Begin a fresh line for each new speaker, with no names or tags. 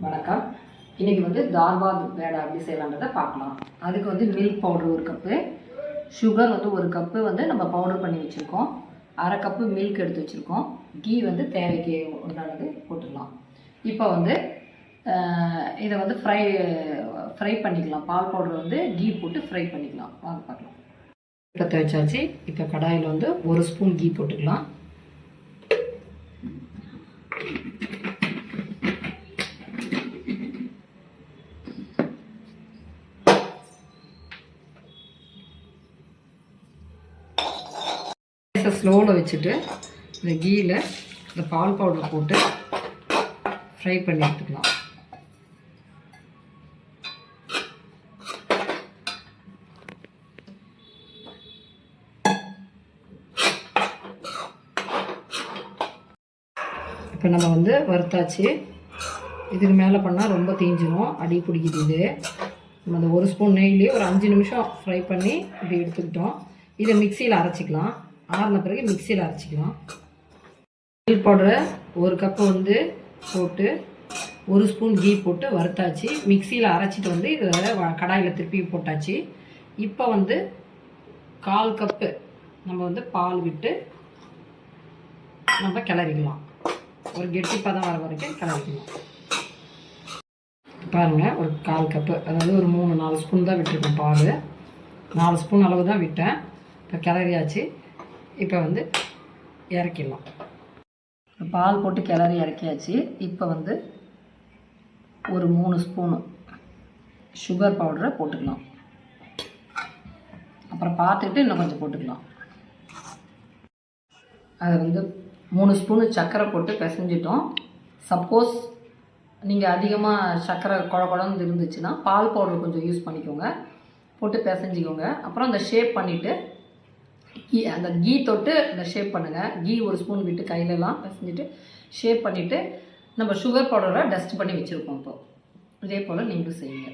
வணக்கம். இன்றைக்கி வந்து தால்வாத் பேடா எப்படி செய்யலான்றதை பார்க்கலாம். அதுக்கு வந்து மில்க் பவுடர் 1 கப்பு, சுகர் வந்து 1 கப்பு வந்து நம்ம பவுடர் பண்ணி வச்சுருக்கோம். 1/2 கப்பு மில்க் எடுத்து வச்சுருக்கோம். கீ வந்து தேவைக்கு உண்டானது போட்டுடலாம். இப்போ வந்து இதை வந்து ஃப்ரை பண்ணிக்கலாம். பால் பவுடர் வந்து கீ போட்டு ஃப்ரை பண்ணிக்கலாம். வாங்க பார்க்கலாம். பற்ற வச்சாச்சு. இப்போ கடாயில் வந்து 1 ஸ்பூன் கீ போட்டுக்கலாம். ஸ்லோவில் வச்சுட்டு இந்த கீயில் இந்த பால் பவுடர் போட்டு ஃப்ரை பண்ணி எடுத்துக்கலாம். இப்போ நம்ம வந்து வறுத்தாச்சு. இதுக்கு மேலே பண்ணால் ரொம்ப தீஞ்சிரும், அடி பிடிக்குது. இது நம்ம அந்த 1 ஸ்பூன் நெய்லேயே ஒரு 5 நிமிஷம் ஃப்ரை பண்ணி இப்படி எடுத்துக்கிட்டோம். இதை மிக்சியில் அரைச்சிக்கலாம். ஆறின பிறகு மிக்சியில் அரைச்சிக்கலாம். மில்க் பவுடரை 1 கப்பு வந்து போட்டு 1 ஸ்பூன் கீ போட்டு வறுத்தாச்சு. மிக்சியில் அரைச்சிட்டு வந்து இது கடாயில் திருப்பி போட்டாச்சு. இப்போ வந்து 1/4 கப்பு நம்ம வந்து பால் விட்டு நம்ம கிளறிக்கலாம். ஒரு கெட்டி பதம் வர வரைக்கும் கிளறிக்கலாம். பாருங்கள், ஒரு 1/4 கப்பு, அதாவது ஒரு 3-4 ஸ்பூன் தான் விட்டுருக்கேன். பால் 4 ஸ்பூன் அளவு தான் விட்டேன். இப்போ கிளறியாச்சு. இப்போ வந்து இறக்கிடலாம். பால் போட்டு கிளறி இறக்கியாச்சு. இப்போ வந்து ஒரு 3 ஸ்பூனு சுகர் பவுடரை போட்டுக்கலாம். அப்புறம் பார்த்துக்கிட்டு இன்னும் கொஞ்சம் போட்டுக்கலாம். அதை வந்து 3 ஸ்பூனு சர்க்கரை போட்டு பிசைஞ்சிட்டோம். சப்போஸ் நீங்கள் அதிகமாக சர்க்கரை குழன்னு இருந்துச்சுன்னா பால் பவுடர் கொஞ்சம் யூஸ் பண்ணிக்கோங்க, போட்டு பிசைஞ்சிக்கோங்க. அப்புறம் அந்த ஷேப் பண்ணிவிட்டு அந்த கீ தொட்டு இந்த ஷேப் பண்ணுங்கள். கீ 1 ஸ்பூன் விட்டு கையிலலாம் பிசைஞ்சிட்டு ஷேப் பண்ணிவிட்டு நம்ம சுகர் பவுடரை டஸ்ட் பண்ணி வச்சுருக்கோம். இப்போ இதே போல் நீங்களும் செய்யுங்க.